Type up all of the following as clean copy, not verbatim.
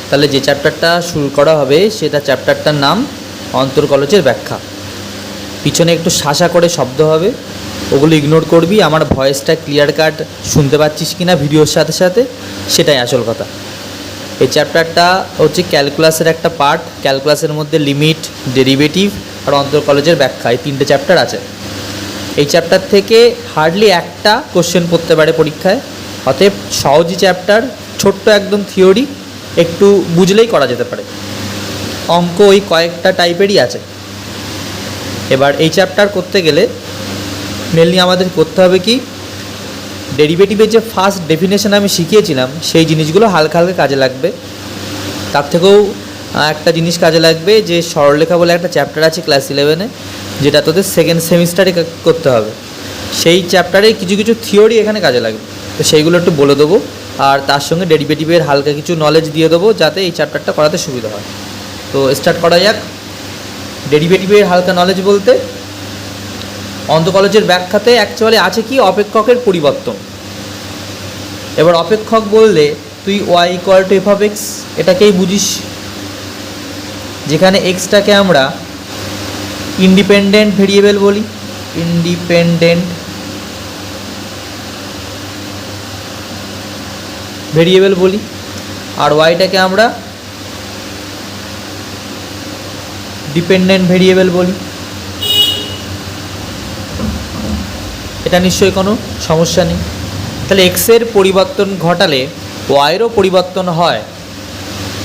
তাহলে যে চ্যাপ্টারটা শুরু করা হবে সেটা চ্যাপ্টারটার নাম অন্তর্কলজের ব্যাখ্যা। পিছনে একটু শাসা করে শব্দ হবে, ওগুলো ইগনোর করবি। আমার ভয়েসটা ক্লিয়ার কাট শুনতে পাচ্ছিস কি না ভিডিওর সাথে সাথে, সেটাই আসল কথা। এই চ্যাপ্টারটা হচ্ছে ক্যালকুলাসের একটা পার্ট। ক্যালকুলাসের মধ্যে লিমিট, ডেরিভেটিভ আর অন্তর্কলজের ব্যাখ্যা, এই 3টে চ্যাপ্টার আছে। এই চ্যাপ্টার থেকে হার্ডলি একটা কোশ্চেন পড়তে পারে পরীক্ষায়। অতএব সহজই চ্যাপ্টার, ছোট্ট একদম থিওরি, একটু বুঝলেই করা যেতে পারে। অঙ্ক ওই কয়েকটা টাইপেরই আছে। এবার এই চ্যাপ্টার করতে গেলে মেনলি আমাদের করতে হবে কি, ডেরিভেটিভের যে ফার্স্ট ডেফিনেশন আমি শিখিয়েছিলাম সেই জিনিসগুলো হালকা হালকা কাজে লাগবে। তার থেকেও একটা জিনিস কাজে লাগবে, যে সরলরেখা বলে একটা চ্যাপ্টার আছে ক্লাস 11-এ, যেটা তোদের সেকেন্ড সেমিস্টারে করতে হবে। সেই চ্যাপ্টারে কিছু কিছু থিওরি এখানে কাজে লাগবে, তো সেইগুলো একটু বলে দেবো। আর তার সঙ্গে ডেরিভেটিভের হালকা কিছু নলেজ দিয়ে দেবো, যাতে এই চ্যাপ্টারটা করাতে সুবিধা হয়। তো স্টার্ট করা যাক। ডেরিভেটিভের হালকা নলেজ বলতে, অন্তর্কলজের ব্যাখ্যাতে অ্যাকচুয়ালি আছে কি, অপেক্ষকের পরিবর্তন। এবার অপেক্ষক বললে তুই y = f(x) এটাকেই বুঝিস, যেখানে এক্সটাকে আমরা ইন্ডিপেন্ডেন্ট ভেরিয়েবল বলি, ইন্ডিপেন্ডেন্ট ভেরিয়েবল বলি, আর ওয়াইটাকে আমরা ডিপেন্ডেন্ট ভেরিয়েবল বলি। এটা নিশ্চয়ই কোনো সমস্যা নেই। তাহলে এক্সের পরিবর্তন ঘটালে ওয়াইয়েরও পরিবর্তন হয়,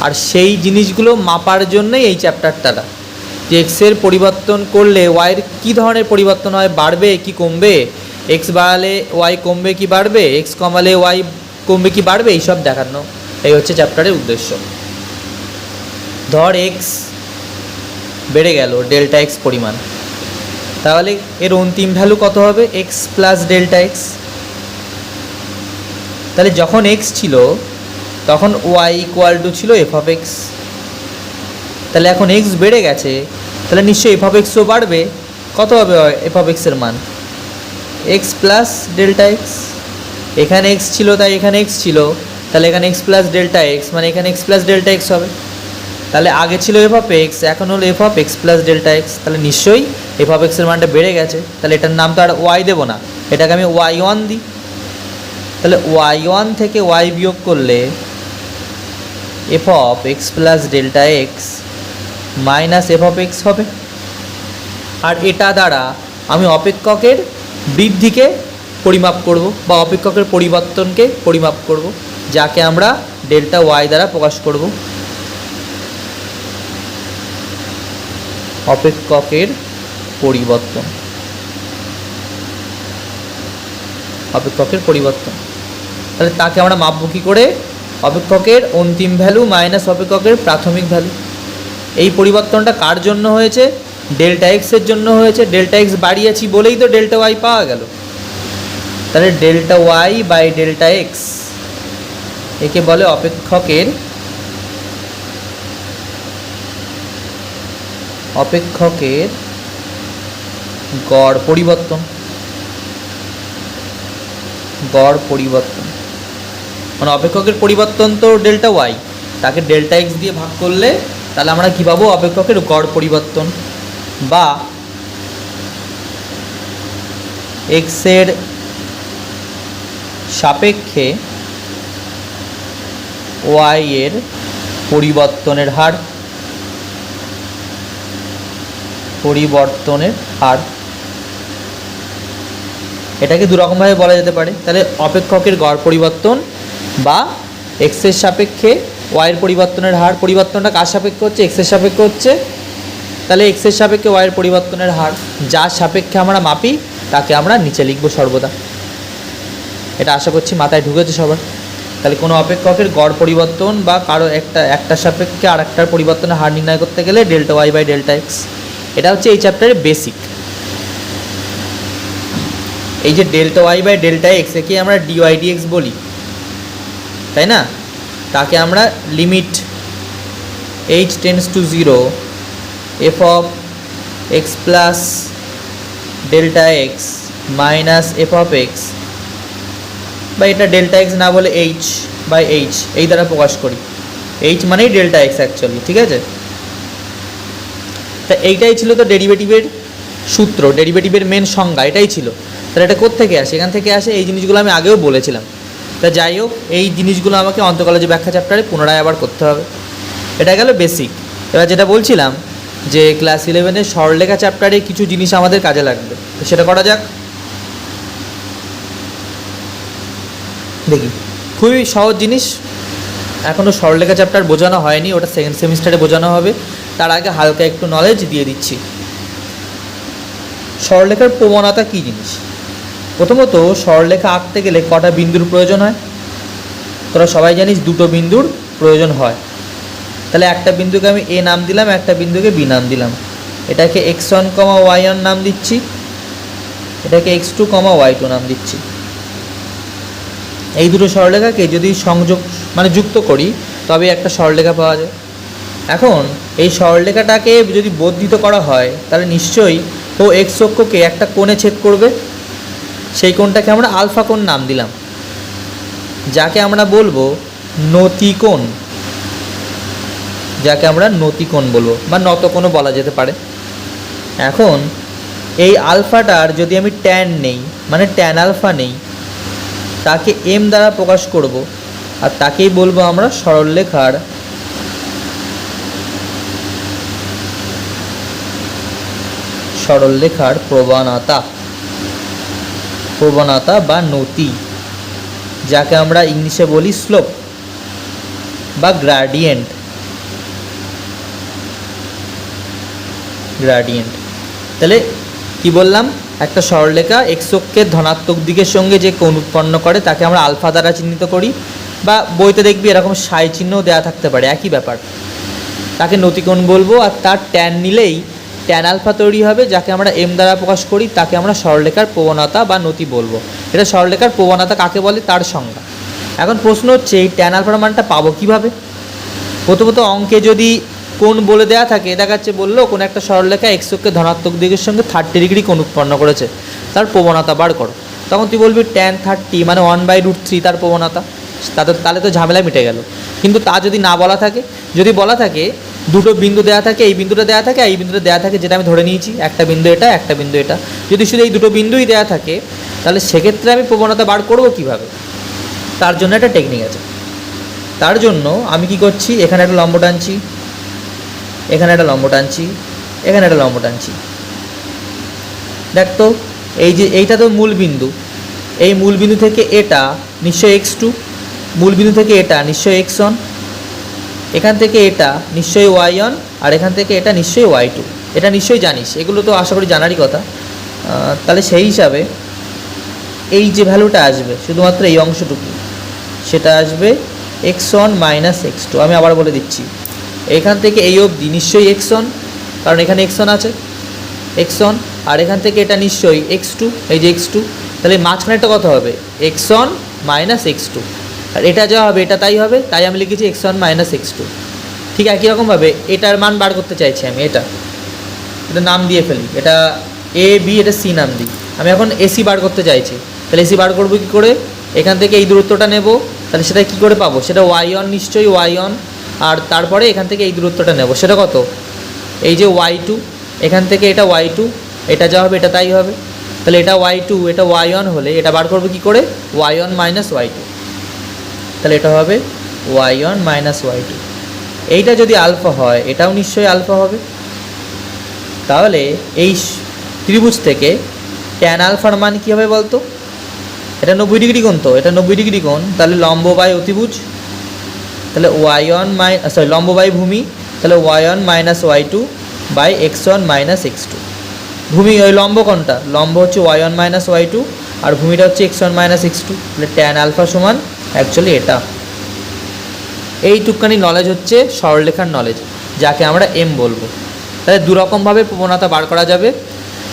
আর সেই জিনিসগুলো মাপার জন্যই এই চ্যাপ্টারটা, যে এক্সের পরিবর্তন করলে ওয়াইয়ের কী ধরনের পরিবর্তন হয়, বাড়বে কি কমবে, এক্স বাড়ালে ওয়াই কমবে কি বাড়বে, এক্স কমালে ওয়াই কমবে কি বাড়বে, এইসব দেখানো, এই হচ্ছে চ্যাপ্টারের উদ্দেশ্য। ধর এক্স বেড়ে গেল ডেল্টা এক্স পরিমাণ, তাহলে এর অন্তিম ভ্যালু কত হবে, এক্স প্লাস ডেল্টা এক্স। তাহলে যখন এক্স ছিল তখন ওয়াই = ছিল f(x). তাহলে এখন এক্স বেড়ে গেছে, তাহলে নিশ্চয়ই f(x)ও বাড়বে। কত হবে f(x) এর মান, এক্স প্লাস ডেল্টা এক্স। এখানে এক্স ছিল তাই এখানে এক্স ছিল, তাহলে এখানে এক্স প্লাস ডেল্টা এক্স মানে এখানে এক্স প্লাস ডেল্টা এক্স হবে। তাহলে আগে ছিল f(x), এখন হলো f(x প্লাস ডেল্টা এক্স), তাহলে নিশ্চয়ই f(x) এর মানটা বেড়ে গেছে। তাহলে এটার নাম তো আর ওয়াই দেবো না, এটাকে আমি y1 দিই। তাহলে y1 থেকে y বিয়োগ করলে f(x plus delta X minus f(x) হবে। আর এটা দ্বারা আমি অপেক্ষকের বৃদ্ধিকে পরিমাপ করব, বা অপেক্ষকের পরিবর্তনকে পরিমাপ করব, যাকে আমরা ডেল্টা ওয়াই দ্বারা প্রকাশ করব। অপেক্ষকের পরিবর্তন, অপেক্ষকের পরিবর্তন, তাহলে তাকে আমরা মাপব কী করে, অপেক্ষকের অন্তিম ভ্যালু মাইনাস অপেক্ষকের প্রাথমিক ভ্যালু। এই পরিবর্তনটা কার জন্য হয়েছে, ডেল্টা এক্সের জন্য হয়েছে। ডেল্টা এক্স বাড়িয়েছি বলেই তো ডেল্টা ওয়াই পাওয়া গেল। তাহলে delta Y by delta X, একে বলে অপেক্ষকের গড় পরিবর্তন। গড় পরিবর্তন মানে অপেক্ষকের পরিবর্তন তো ডেল্টা ওয়াই, তাকে ডেল্টা এক্স দিয়ে ভাগ করলে তাহলে আমরা কী পাবো, অপেক্ষকের গড় পরিবর্তন, বা এক্সের সাপেক্ষে ওয়াই এর পরিবর্তনের হার। এটাকে দুরকমভাবে বলা যেতে পারে। তাহলে অপেক্ষকের গড় পরিবর্তন বা এক্সের সাপেক্ষে ওয়াইয়ের পরিবর্তনের হার। পরিবর্তনটা কার সাপেক্ষে হচ্ছে, এক্সের সাপেক্ষে হচ্ছে। তাহলে এক্সের সাপেক্ষে ওয়াইয়ের পরিবর্তনের হার, যার সাপেক্ষে আমরা মাপি তাকে আমরা নিচে লিখব সর্বদা। এটা আশা করছি মাথায় ঢুকেছে সবার। তাহলে কোনো অপেক্ষকের গড় পরিবর্তন বা কারো একটা সাপেক্ষে আর একটার পরিবর্তনের হার নির্ণয় করতে গেলে delta Y by delta X. এটা হচ্ছে এই চ্যাপ্টারের বেসিক। এই যে delta Y by delta X, একে আমরা ডিওয়াই ডিএক্স বলি, তাই না? তাকে আমরা limit h tends to 0 f(x plus delta X minus f(x), বা এটা ডেল্টা এক্স না বলে h বাই h এই দ্বারা প্রকাশ করি। এইচ মানেই ডেল্টা এক্স অ্যাকচুয়ালি, ঠিক আছে। তা এইটাই ছিল তো ডেরিভেটিভের সূত্র, ডেরিভেটিভের মেন সংজ্ঞা এটাই ছিল। তাহলে এটা কোত্থেকে আসে? এখান থেকে আসে। এই জিনিসগুলো আমি আগেও বলেছিলাম। তা যাই হোক, এই জিনিসগুলো আমাকে অন্তর্কলজ ব্যাখ্যা চ্যাপ্টারে পুনরায় আবার করতে হবে। এটা গেল বেসিক। এবার যেটা বলছিলাম যে ক্লাস 11-এর সরলরেখা চ্যাপ্টারে কিছু জিনিস আমাদের কাজে লাগবে, তো সেটা করা যাক। দেখি, খুবই সহজ জিনিস, এখনও সরলরেখা চ্যাপ্টার বোঝানো হয়নি, ওটা সেকেন্ড সেমিস্টারে বোঝানো হবে। তার আগে হালকা একটু নলেজ দিয়ে দিচ্ছি। সরলরেখার প্রবণতা কী জিনিস? প্রথমত সরলরেখা আঁকতে গেলে কটা বিন্দুর প্রয়োজন হয়? তোরা সবাই জানিস দুটো বিন্দুর প্রয়োজন হয়। তাহলে একটা বিন্দুকে আমি এ নাম দিলাম, একটা বিন্দুকে বি নাম দিলাম। এটাকে x1, y1 নাম দিচ্ছি, এটাকে x2, y2 নাম দিচ্ছি। এই দুটো সরলরেখাকে যদি সংযোগ মানে যুক্ত করি তবে একটা সরলরেখা পাওয়া যায়। এখন এই সরলরেখাটাকে যদি বর্ধিত করা হয় তাহলে নিশ্চয়ই ও এক্স অক্ষকে একটা কোণে ছেদ করবে। সেই কোণটাকে আমরা আলফা কোণ নাম দিলাম, যাকে আমরা বলবো নতিকোণ, যাকে আমরা নতিকোণ বলবো বা নতকোণও বলা যেতে পারে। এখন এই আলফাটার যদি আমি ট্যান নেই, মানে ট্যান আলফা নেই, তাকে এম দ্বারা প্রকাশ করব, আর তাকেই বলবো আমরা সরলরেখার প্রবণতা বা নতি, যাকে আমরা ইংলিশে বলি স্লোপ বা গ্রাডিয়েন্ট। তাহলে কি বললাম? একটা সরলরেখা এক্স অক্ষের ধনাত্মক দিকের সঙ্গে যে কোণ উৎপন্ন করে তাকে আমরা আলফা দ্বারা চিহ্নিত করি, বা বইতে দেখবি এরকম সাই চিহ্নও দেওয়া থাকতে পারে, একই ব্যাপার। তাকে নতিকোণ বলবো, আর তার ট্যান নিলেই ট্যান আলফা তৈরি হবে, যাকে আমরা এম দ্বারা প্রকাশ করি, তাকে আমরা সরলরেখার প্রবণতা বা নতি বলবো। এটা সরলরেখার প্রবণতা কাকে বলে তার সংজ্ঞা। এখন প্রশ্ন হচ্ছে এই ট্যান আলফার মানটা পাবো কীভাবে? প্রথমত অঙ্কে যদি কোণ বলে দেওয়া থাকে, দেখাচ্ছে বললো কোনো একটা সরলরেখা এক্স অক্ষের ধনাত্মক দিকের সঙ্গে 30 ডিগ্রি কোণ উৎপন্ন করেছে, তার প্রবণতা বার করো। তখন তুই বলবি ট্যান 30 মানে 1/√3 তার প্রবণতা। তাহলে তো ঝামেলা মিটে গেল। কিন্তু তা যদি না বলা থাকে, যদি বলা থাকে দুটো বিন্দু দেওয়া থাকে, এই বিন্দুটা দেওয়া থাকে, এই বিন্দুটা দেওয়া থাকে, যেটা আমি ধরে নিয়েছি একটা বিন্দু এটা, একটা বিন্দু এটা, যদি শুধু এই দুটো বিন্দুই দেওয়া থাকে তাহলে সেক্ষেত্রে আমি প্রবণতা বার করব কীভাবে? তার জন্য একটা টেকনিক আছে। তার জন্য আমি কি করছি, এখানে একটা লম্ব টানছি, এখানে একটা লম্ব টানছি, এখানে একটা লম্ব টানছি। দেখ তো, এই যে এইটা তো মূল বিন্দু, এই মূল বিন্দু থেকে এটা নিশ্চয়ই x2, মূল বিন্দু থেকে এটা নিশ্চয়ই x1, এখান থেকে এটা নিশ্চয়ই y1, আর এখান থেকে এটা নিশ্চয়ই y2। এটা নিশ্চয়ই জানিস, এগুলো তো আশা করি জানারই কথা। তাহলে সেই হিসাবে এই যে ভ্যালুটা আসবে শুধুমাত্র এই অংশটুকু, সেটা আসবে x1 - x2। আমি আবার বলে দিচ্ছি, এখান থেকে এই অবধি নিশ্চয়ই x1, কারণ এখানে x1 আছে, x1, আর এখান থেকে এটা নিশ্চয়ই x2, এই যে x2। তাহলে মাঝখানেরটা কত হবে? x1 - x2, আর এটা যা হবে এটা তাই হবে, তাই আমি লিখেছি x1 - x2। ঠিক একই রকমভাবে এটার মান বার করতে চাইছি আমি, এটা নাম দিয়ে ফেলি, এটা এ বি, এটা সি নাম দিই। আমি এখন এসি বার করতে চাইছি, তাহলে এসি বার করবো কী করে? এখান থেকে এই দূরত্বটা নেব, তাহলে সেটা কী করে পাবো? সেটা y1, নিশ্চয়ই y1, আর তারপরে এখান থেকে এই দূরত্বটা নেব, সেটা কত? এই যে y2, এখান থেকে এটা y2, এটা যা হবে এটা তাই হবে। তাহলে এটা y2, এটা y1 হলে এটা বার করবো কী করে? y1 - y2, তাহলে এটা হবে y1 - y2। এইটা যদি আলফা হয় এটাও নিশ্চয়ই আলফা হবে। তাহলে এই ত্রিভুজ থেকে ট্যান আলফার মান কী হবে বলতো? এটা 90 ডিগ্রি কোণ, তো এটা 90 ডিগ্রি কোণ, তাহলে লম্ব বাই অতিভুজ, তাহলে লম্ব বাই ভূমি, তাহলে y1 - y2 by x1 - x2। ভূমি ওই লম্ব কোণটা, লম্ব হচ্ছে y1 - y2, আর ভূমিটা হচ্ছে x1 - x2। তাহলে ট্যান আলফা সমান অ্যাকচুয়ালি এটা। এইটুকখানি নলেজ হচ্ছে সরলরেখার নলেজ, যাকে আমরা এম বলবো। তাহলে দুরকমভাবে প্রবণতা বার করা যাবে।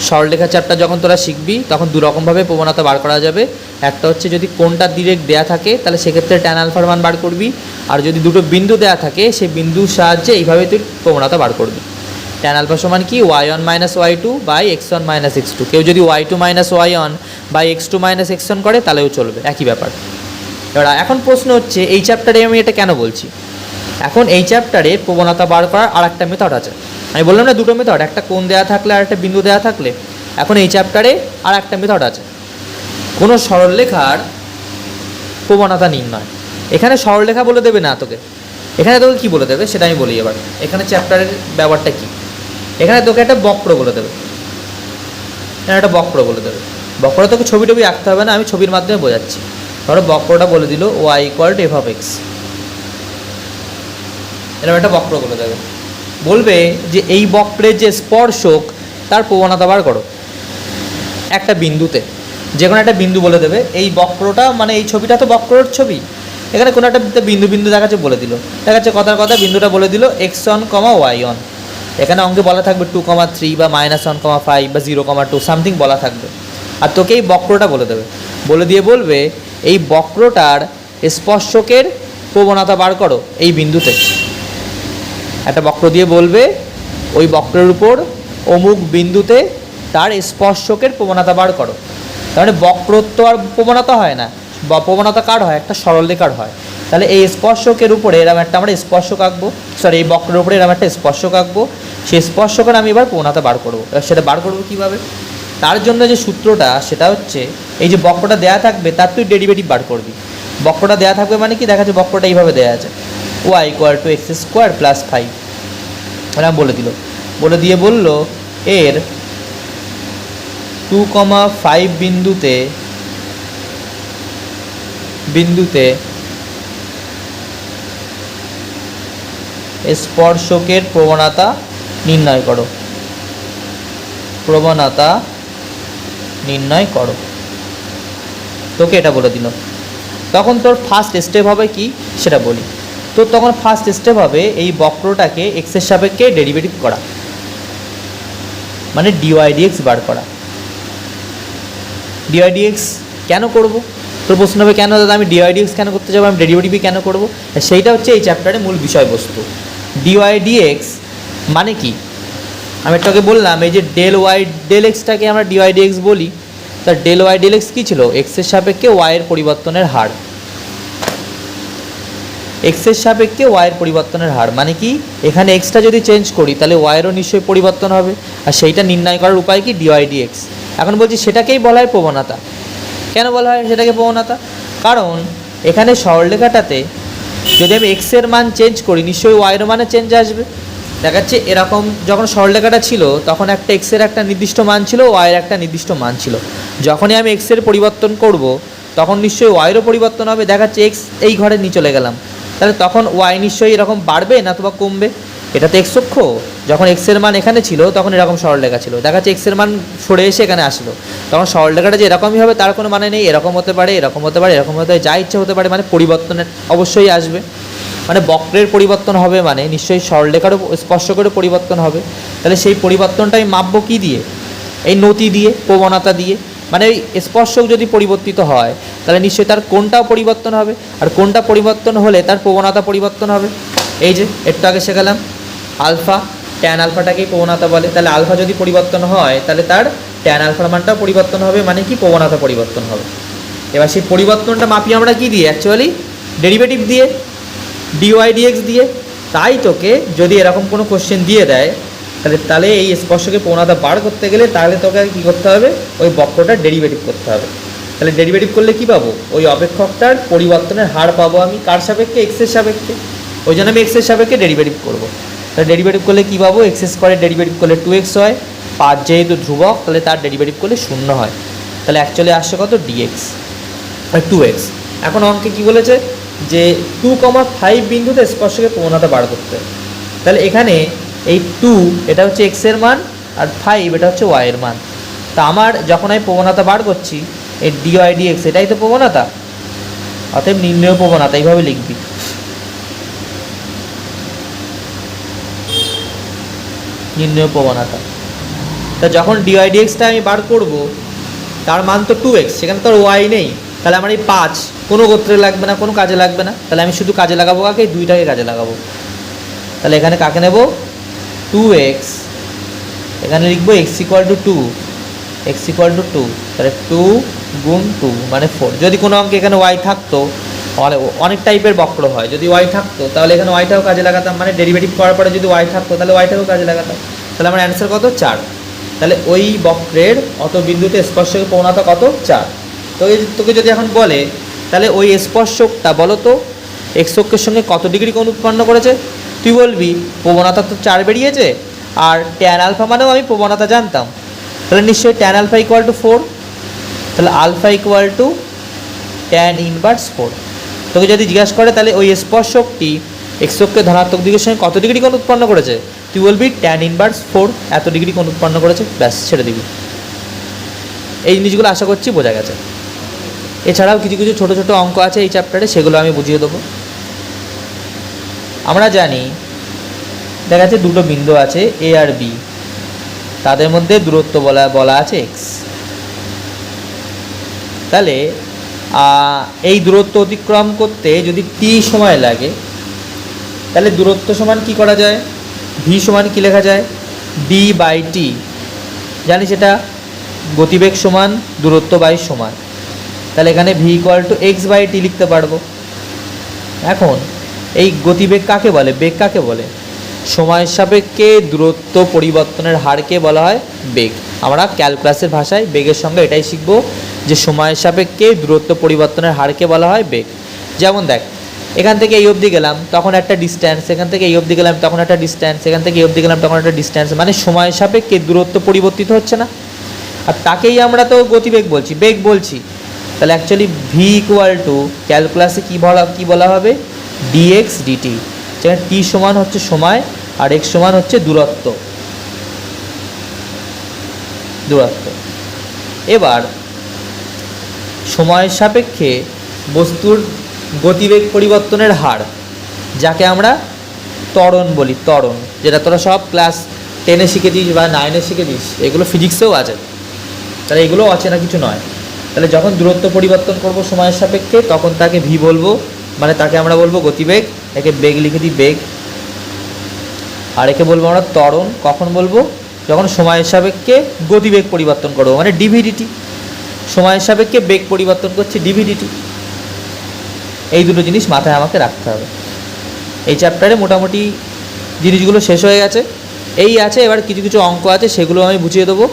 সরলরেখা চ্যাপ্টার যখন তোরা শিখবি তখন দুরকমভাবে প্রবণতা বার করা যাবে। একটা হচ্ছে যদি কোণটা ডিরেক্ট দেয়া থাকে তাহলে সেক্ষেত্রে ট্যান আলফার মান বার করবি, আর যদি দুটো বিন্দু দেয়া থাকে সেই বিন্দুর সাহায্যে এইভাবে তুই প্রবণতা বার করবি। ট্যান আলফা সমান কি? y1 - y2 by x1 - x2। কেউ যদি y2 - y1 by x2 - x1 করে তাহলেও চলবে, একই ব্যাপার। এবার এখন প্রশ্ন হচ্ছে এই চ্যাপ্টারে আমি এটা কেন বলছি? এখন এই চ্যাপ্টারে প্রবণতা বার করার আর একটা মেথড আছে। আমি বললাম না দুটো মেথড, একটা কোণ দেওয়া থাকলে আর একটা বিন্দু দেওয়া থাকলে। এখন এই চ্যাপ্টারে আর একটা মেথড আছে, কোনো সরলরেখার প্রবণতা নির্ণয়। এখানে সরলরেখা বলে দেবে না তোকে, এখানে তোকে কী বলে দেবে সেটা আমি বলি এবার। এখানে চ্যাপ্টারের ব্যাপারটা কী, এখানে তোকে একটা বক্র বলে দেবে, এখানে একটা বক্র বলে দেবে। বক্র তোকে ছবি টবি আঁকতে হবে না, আমি ছবির মাধ্যমে বোঝাচ্ছি। ধরো বক্রটা বলে দিল y = f(x), এরকম একটা বক্র বলে দেবে। বলবে যে এই বক্রের যে স্পর্শক তার প্রবণতা বার করো একটা বিন্দুতে, যে কোনো একটা বিন্দু বলে দেবে। এই বক্রটা মানে এই ছবিটা তো বক্রর ছবি, এখানে কোনো একটা বিন্দু বিন্দু দেখাচ্ছে বলে দিল, দেখাচ্ছে কথার কথা বিন্দুটা বলে দিল x1, y1। এখানে অঙ্কে বলা থাকবে 2,3 বা -1,5 বা 0,2 সামথিং বলা থাকবে। আর তোকে এই বক্রটা বলে দেবে, বলে দিয়ে বলবে এই বক্রটার স্পর্শকের প্রবণতা বার করো এই বিন্দুতে। একটা বক্র দিয়ে বলবে ওই বক্রের উপর অমুক বিন্দুতে তার স্পর্শকের প্রবণতা বার করো। তার মানে বক্রত্ব আর প্রবণতা হয় না, বা প্রবণতা কার হয়, একটা সরলরেখার হয়। তাহলে এই স্পর্শকের উপরে এরকম একটা আমরা স্পর্শক আঁকবো, সরি এই বক্রের উপরে এরকম একটা স্পর্শক আঁকবো। সেই স্পর্শকের আমি এবার প্রবণতা বার করবো। এবার সেটা বার করবো কীভাবে, তার জন্য যে সূত্রটা সেটা হচ্ছে এই যে বক্রটা দেওয়া থাকবে তার তুই ডেরিভেটিভ বার করবি। বক্রটা দেওয়া থাকবে মানে কি, দেখা যাচ্ছে বক্রটা এইভাবে দেওয়া আছে y = x² + 5, এরকম বলে দিল। বলে দিয়ে বলল এর 2,5 বিন্দুতে স্পর্শকের প্রবণতা নির্ণয় করো, প্রবণতা নির্ণয় করো। তোকে এটা বলে দিল। তখন তোর ফার্স্ট স্টেপ হবে কি সেটা বলি। তো তখন ফার্স্ট স্টেপ হবে এই বক্রটাকে এক্সের সাপেক্ষে ডেরিভেটিভ করা, মানে dy/dx বার করা। dy/dx কেন করব, তোর প্রশ্ন হবে কেন দাদা আমি dy/dx কেন করতে যাবো, আমি ডেরিভেটিভই কেন করব। সেইটা হচ্ছে এই চ্যাপ্টারের মূল বিষয়বস্তু। dy/dx মানে কি, আমি তোকে বললাম এই যে del(y)del(x)টাকে আমরা dy/dx বলি। তার del(y)del(x) কী ছিল, এক্সের সাপেক্ষে ওয়াইয়ের পরিবর্তনের হার। এক্সের সাপেক্ষে ওয়াইয়ের পরিবর্তনের হার মানে কি, এখানে এক্সটা যদি চেঞ্জ করি তাহলে ওয়াইয়েরও নিশ্চয়ই পরিবর্তন হবে, আর সেইটা নির্ণয় করার উপায় কি, dy/dx। এখন বলছি সেটাকেই বলা হয় প্রবণতা। কেন বলা হয় সেটাকে প্রবণতা, কারণ এখানে সরলরেখাটাতে যদি আমি এক্সের মান চেঞ্জ করি নিশ্চয়ই ওয়াইয়ের মানে চেঞ্জ আসবে। দেখাচ্ছে এরকম যখন সরলরেখাটা ছিল তখন একটা এক্সের একটা নির্দিষ্ট মান ছিল, ওয়াইয়ের একটা নির্দিষ্ট মান ছিল। যখনই আমি এক্সের পরিবর্তন করব তখন নিশ্চয়ই ওয়াইয়েরও পরিবর্তন হবে। দেখাচ্ছে এক্স এই ঘরে নিয়ে চলে গেলাম, তাহলে তখন ওয়াই নিশ্চয়ই এরকম বাড়বে না অথবা কমবে। এটা তো এক্স অক্ষ, যখন এক্সের মান এখানে ছিল তখন এরকম সরলরেখা ছিল। দেখাচ্ছে এক্সের মান সরে এসে এখানে আসলো, তখন সরলরেখাটা যে এরকমই হবে তার কোনো মানে নেই। এরকম হতে পারে, এরকম হতে পারে, এরকম হতে পারে, যা ইচ্ছা হতে পারে, মানে পরিবর্তনের অবশ্যই আসবে। মানে বক্রের পরিবর্তন হবে মানে নিশ্চয়ই সরলরেখারও স্পর্শকেরও পরিবর্তন হবে। তাহলে সেই পরিবর্তনটা আমি মাপবো কী দিয়ে, এই নতি দিয়ে, প্রবণতা দিয়ে। মানে ওই স্পর্শক যদি পরিবর্তিত হয় তাহলে নিশ্চয়ই তার কোণটাও পরিবর্তন হবে, আর কোণটা পরিবর্তন হলে তার প্রবণতা পরিবর্তন হবে। এই যে একটু আগে শেখালাম আলফা, ট্যান আলফাটাকেই প্রবণতা বলে। তাহলে আলফা যদি পরিবর্তন হয় তাহলে তার ট্যান আলফার মানটাও পরিবর্তন হবে, মানে কি প্রবণতা পরিবর্তন হবে। এবার সেই পরিবর্তনটা মাপি আমরা কি দিয়ে, অ্যাকচুয়ালি ডেরিভেটিভ দিয়ে, dy/dx দিয়ে। তাই তোকে যদি এরকম কোনো কোশ্চেন দিয়ে দেয় তাহলে এই স্পর্শকে প্রবণতা বার করতে গেলে তাহলে তোকে কী করতে হবে, ওই বক্রটার ডেরিভেটিভ করতে হবে। তাহলে ডেরিভেটিভ করলে কী পাবো, ওই অপেক্ষকটার পরিবর্তনের হার পাবো আমি কার সাপেক্ষে, এক্সের সাপেক্ষে। ওই জন্য আমি এক্সের সাপেক্ষে ডেরিভেটিভ করবো। তাহলে ডেরিভেটিভ করলে কী পাবো, x² ডেরিভেটিভ করলে 2x হয়, 5 যেহেতু ধ্রুবক তাহলে তার ডেরিভেটিভ করলে 0 হয়। তাহলে অ্যাকচুয়ালি আসছে কত, dx আর 2x। এখন অঙ্কে কী বলেছে যে 2,5 বিন্দুতে স্পর্শকের প্রবণতা বার করতে। তাহলে এখানে এই 2 এটা হচ্ছে এক্সের মান, আর 5 এটা হচ্ছে ওয়াইয়ের মান। তা আমার যখন আমি প্রবণতা বার করছি এই dy/dx এটাই তো প্রবণতা, অতএব নির্ণয় প্রবণতা এইভাবে লিখবি। নির্ণয় প্রবণতা। তা যখন dy/dxটা আমি বার করব তার মান তো 2x, সেখানে তো আর ওয়াই নেই। তাহলে আমার এই 5 কোনো গোত্রে লাগবে না, কোনো কাজে লাগবে না। তাহলে আমি শুধু কাজে লাগাবো কাকে, 2টাকে কাজে লাগাবো। তাহলে এখানে কাকে নেব, 2x, এখানে লিখবো x = 2, তাহলে 2 × 2 মানে 4। যদি কোনো অঙ্কে এখানে y থাকতো অনেক টাইপের বক্র হয়। যদি ওয়াই থাকতো তাহলে এখানে ওয়াইটাও কাজে লাগাতাম, মানে ডেরিভেটিভ করার পরে যদি ওয়াই থাকতো তাহলে ওয়াইটাকেও কাজে লাগাতাম। তাহলে আমার অ্যান্সার কত? 4। তাহলে ওই বক্রের অত বিন্দুতে স্পর্শকের প্রবণতা কত? 4। তো তোকে যদি এখন বলে তাহলে ওই স্পর্শকটা বলো তো এক্স অক্ষের সঙ্গে কত ডিগ্রি কোণ উৎপন্ন করেছে, তুই বলবি প্রবণতা তো 4 বেরিয়েছে, আর ট্যান আলফা মানেও আমি প্রবণতা জানতাম, তাহলে নিশ্চয়ই ট্যান আলফা ইকুয়াল টু 4। তাহলে alpha equal to tan inverse 4। তোকে যদি জিজ্ঞাসা করে তাহলে ওই স্পর্শকটি এক্স অক্ষের ধনাত্মক দিকের সঙ্গে কত ডিগ্রি কোণ উৎপন্ন করেছে, তুই বলবি ট্যান ইনভার্স 4 এত ডিগ্রি কোণ উৎপন্ন করেছে, ব্যাস ছেড়ে দিবি। এই জিনিসগুলো আশা করছি বোঝা গেছে। এছাড়াও কিছু কিছু ছোটো ছোটো অঙ্ক আছে এই চ্যাপ্টারে, সেগুলো আমি বুঝিয়ে দেবো। আমরা জানি দেখা যাচ্ছে দুটো বিন্দু আছে এ আর বি, তাদের মধ্যে দূরত্ব বলা আছে এক্স। তাহলে এই দূরত্ব অতিক্রম করতে যদি টি সময় লাগে, তাহলে দূরত্ব সমান কি করা যায়? ভি সমান কি লেখা যায়? D by T. জানিস এটা গতিবেগ সমান দূরত্ব বাই সময়। তাহলে এখানে V equal to X by T লিখতে পারবো। এখন এই গতিবেগ কাকে বলে, বেগ কাকে বলে? সময়ের সাপেক্ষে দূরত্ব পরিবর্তনের হারকে বলা হয় বেগ। আমরা ক্যালকুলাসের ভাষায় বেগের সঙ্গে এটাই শিখব যে সময়ের সাপেক্ষে দূরত্ব পরিবর্তনের হারকে বলা হয় বেগ। যেমন দেখ, এখান থেকে এই অবধি গেলাম তখন একটা ডিস্ট্যান্স, এখান থেকে এই অবধি গেলাম তখন একটা ডিস্ট্যান্স, এখান থেকে এই অবধি গেলাম তখন একটা ডিস্ট্যান্স, মানে সময়ের সাপেক্ষে দূরত্ব পরিবর্তিত হচ্ছে না, আর তাকেই আমরা তো গতিবেগ বলছি, বেগ বলছি। তাহলে অ্যাকচুয়ালি ভি ইকুয়াল টু ক্যালকুলাসে কী বলা হবে? ডিএক্স ডিটি, যেখানে টি সমান হচ্ছে সময় আর এক্স সমান হচ্ছে দূরত্ব। এবার সময়ের সাপেক্ষে বস্তুর গতিবেগ পরিবর্তনের হার, যাকে আমরা ত্বরণ বলি, ত্বরণ, যেটা তোরা সব ক্লাস 10-এ শিখেছিস বা 9-এ শিখেছিস, এগুলো ফিজিক্সেও আছে, তাহলে এগুলো অচেনা কিছু নয়। তাহলে যখন দূরত্ব পরিবর্তন করব সময়ের সাপেক্ষে তখন তাকে ভি বলবো, মানে তাকে আমরা বলবো গতিবেগ, একে বেগ লিখে দিই বেগ, আর একে বলবো আমরা ত্বরণ। কখন বলবো? যখন সময়ের সাপেক্ষে গতিবেগ পরিবর্তন করবো, মানে ডিভিডিটি। সময়ের সাপেক্ষে বেগ পরিবর্তন করছি ডিভিডিটি। এই দুটো জিনিস মাথায় আমাকে রাখতে হবে। এই চ্যাপ্টারে মোটামুটি জিনিসগুলো শেষ হয়ে গেছে, এই আছে, এবার কিছু কিছু অঙ্ক আছে সেগুলো আমি বুঝিয়ে দেবো,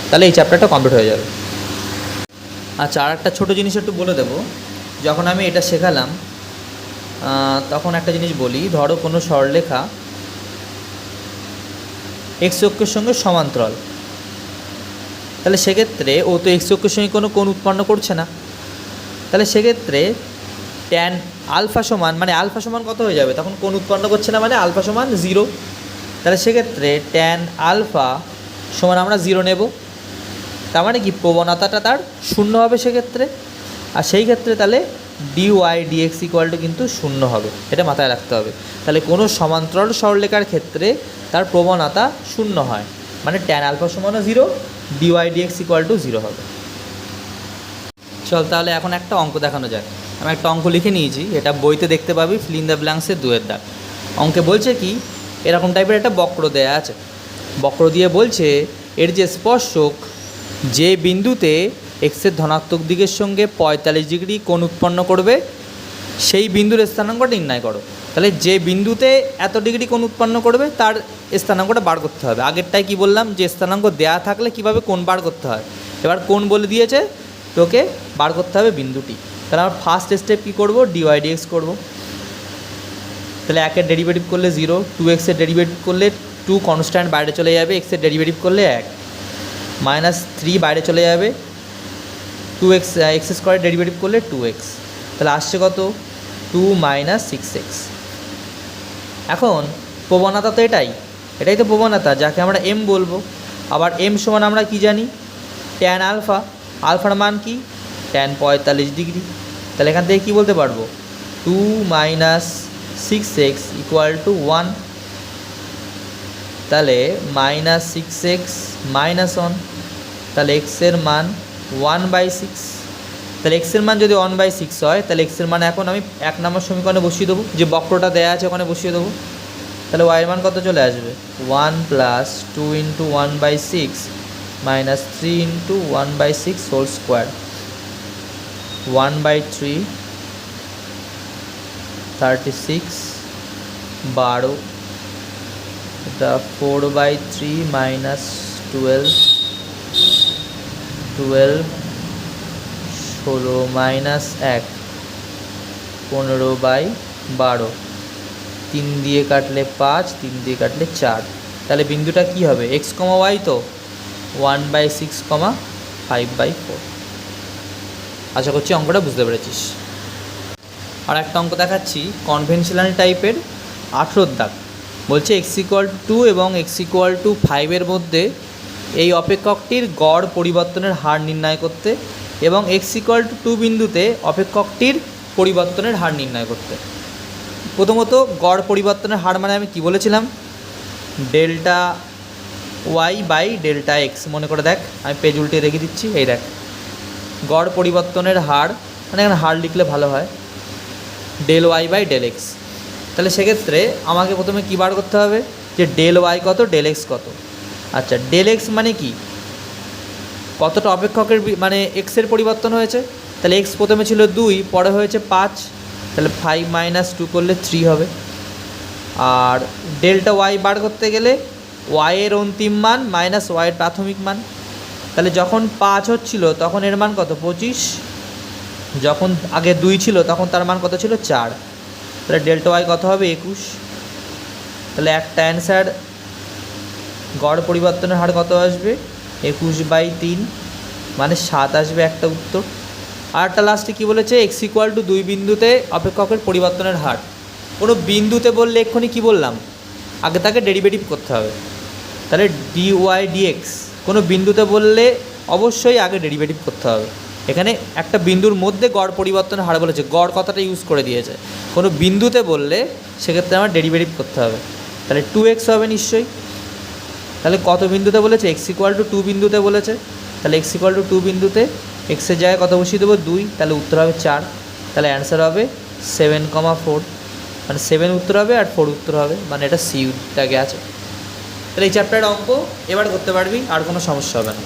তাহলে এই চ্যাপ্টারটা কমপ্লিট হয়ে যাবে। আচ্ছা, আর একটা ছোটো জিনিস একটু বলে দেবো। যখন আমি এটা শেখালাম তখন একটা জিনিস বলি, ধরো কোনো সরলরেখা এক্স অক্ষের সঙ্গে সমান্তরাল, তাহলে সেক্ষেত্রে ও তো এক্স অক্ষের সঙ্গে কোনো কোণ উৎপন্ন করছে না, তাহলে সেক্ষেত্রে ট্যান আলফা সমান, মানে আলফা সমান কত হয়ে যাবে? তখন কোণ উৎপন্ন করছে না, মানে আলফা সমান 0। তাহলে সেক্ষেত্রে ট্যান আলফা সমান আমরা 0 নেব, তার মানে কি প্রবণতাটা তার 0 হবে সেক্ষেত্রে, আর সেই ক্ষেত্রে তাহলে ডিওয়াই ডিএক্স ইকুয়াল টু কিন্তু 0 হবে, এটা মাথায় রাখতে হবে। তাহলে কোনো সমান্তরাল সরলরেখার ক্ষেত্রে তার প্রবণতা 0 হয়, মানে ট্যান আলফা সমানও 0, ডিওয়াই ডিএক্স ইকুয়াল টু 0 হবে। চল তাহলে এখন একটা অঙ্ক দেখানো যাক। আমি একটা অঙ্ক লিখে নিয়েছি, এটা বইতে দেখতে পাবি, ফিল ইন দ্য ব্ল্যাঙ্কসের 2-এর দাগ। অঙ্কে বলছে কি, এরকম টাইপের একটা বক্র দেয়া আছে, বক্র দিয়ে বলছে এর যে স্পর্শক যে বিন্দুতে এক্সের ধনাত্মক দিকের সঙ্গে 45 ডিগ্রি কোণ উৎপন্ন করবে সেই বিন্দুর স্থানাঙ্কটা নির্ণয় করো। তাহলে যে বিন্দুতে এত ডিগ্রি কোণ উৎপন্ন করবে তার স্থানাঙ্কটা বার করতে হবে। আগেরটায় কি বললাম যে স্থানাঙ্ক দেয়া থাকলে কিভাবে কোণ বার করতে হয়, এবার কোণ বলে দিয়েছে তোকে বার করতে হবে বিন্দুটি। তাহলে আমরা ফার্স্ট স্টেপ কী করবো? ডিওয়াই ডিএক্স করবো। তাহলে 1-এর ডেরিভেটিভ করলে 0, 2x-এর ডেরিভেটিভ করলে 2 কনস্ট্যান্ট বাইরে চলে যাবে, x-এর ডেরিভেটিভ করলে 1, -3 বাইরে চলে যাবে, 2x x স্কোয়ারের ডেরিভেটিভ করলে 2x, তাহলে আসছে কত? 2 - 6x। এখন প্রবণতা তো এটাই তো প্রবণতা, যাকে আমরা m বলবো। আবার m সমান আমরা কি জানি? ট্যান আলফা, আলফার মান কি? Tan 45 degree. তাহলে এখান থেকে কী বলতে পারবো? 2 - 6x ইকুয়াল টু 1, তাহলে -6x -1, তাহলে x-এর মান 1/6। তাহলে x-এর মান যদি 1/6 হয় তাহলে x-এর মান এখন আমি 1 নম্বর সমীকরণে বসিয়ে দেবো, যে বক্রটা দেওয়া আছে ওখানে বসিয়ে দেবো। তাহলে y-এর মান কত চলে আসবে? 1 + 2 × 1/6 - 3 × 1/6 হোল স্কোয়ার, 1/3 36 12, এটা 4/3 মাইনাস 12 12 16 মাইনাস 1 15/12, 3 দিয়ে কাটলে 5, 3 দিয়ে কাটলে 4। তাহলে বিন্দুটা কি হবে? এক্স কমা ওয়াই তো 1/6, 5/4। আশা করছি অঙ্কটা বুঝতে পেরেছিস। আর একটা অঙ্ক দেখাচ্ছি কনভেনশনাল টাইপের, 18 দাগ। বলছে x=2 এবং x=5 মধ্যে এই অপেক্ষকটির গড় পরিবর্তনের হার নির্ণয় করতে এবং x=2 বিন্দুতে অপেক্ষকটির পরিবর্তনের হার নির্ণয় করতে। প্রথমত গড় পরিবর্তনের হার মানে আমি কি বলেছিলাম? Delta Y by delta X. মনে করে দেখ, আমি পেজ উল্টে রেখে দিচ্ছি, এই দেখ গড় পরিবর্তনের হার, মানে এখানে হার লিখলে ভালো হয়, del Y by del X. তাহলে সেক্ষেত্রে আমাকে প্রথমে কী বার করতে হবে যে ডেল ওয়াই কত, ডেল এক্স কত। আচ্ছা, ডেল এক্স মানে কি? কতটা অপেক্ষকের মানে এক্সের পরিবর্তন হয়েছে। তাহলে এক্স প্রথমে ছিল 2, পরে হয়েছে 5, তাহলে 5 - 2 করলে 3 হবে। আর ডেল্টা ওয়াই বার করতে গেলে ওয়াইয়ের অন্তিম মান মাইনাস ওয়াইয়ের প্রাথমিক মান। তাহলে যখন 5 হচ্ছিল তখন এর মান কত? 25। যখন আগে 2 ছিল তখন তার মান কত ছিল? 4। তাহলে ডেল্টা ওয়াই কত হবে? 21। তাহলে একটা অ্যান্সার, গড় পরিবর্তনের হার কত আসবে? 21/3, মানে 7 আসবে একটা উত্তর। আর একটা লাস্টে কী বলেছে? x=2 বিন্দুতে অপেক্ষকের পরিবর্তনের হার। কোনো বিন্দুতে বললে এক্ষুনি কী বললাম? আগে তাকে ডেরিভেটিভ করতে হবে। তাহলে dy dx, কোনো বিন্দুতে বললে অবশ্যই আগে ডেরিভেটিভ করতে হবে। এখানে একটা বিন্দুর মধ্যে গড় পরিবর্তনের হার বলেছে, গড় কথাটা ইউজ করে দিয়েছে। কোনো বিন্দুতে বললে সেক্ষেত্রে আমার ডেরিভেটিভ করতে হবে। তাহলে 2x হবে নিশ্চয়ই। তাহলে কত বিন্দুতে বলেছে? x=2 বিন্দুতে বলেছে। তাহলে x=2 বিন্দুতে এক্সের জায়গায় কত বসিয়ে দেবো? 2। তাহলে উত্তর হবে 4। তাহলে অ্যান্সার হবে 7,4, মানে 7 উত্তর হবে আর 4 উত্তর হবে, মানে এটা সি দাগে আছে। তাহলে এই চ্যাপ্টারের অঙ্ক এবার করতে পারবি, আর কোনো সমস্যা হবে না।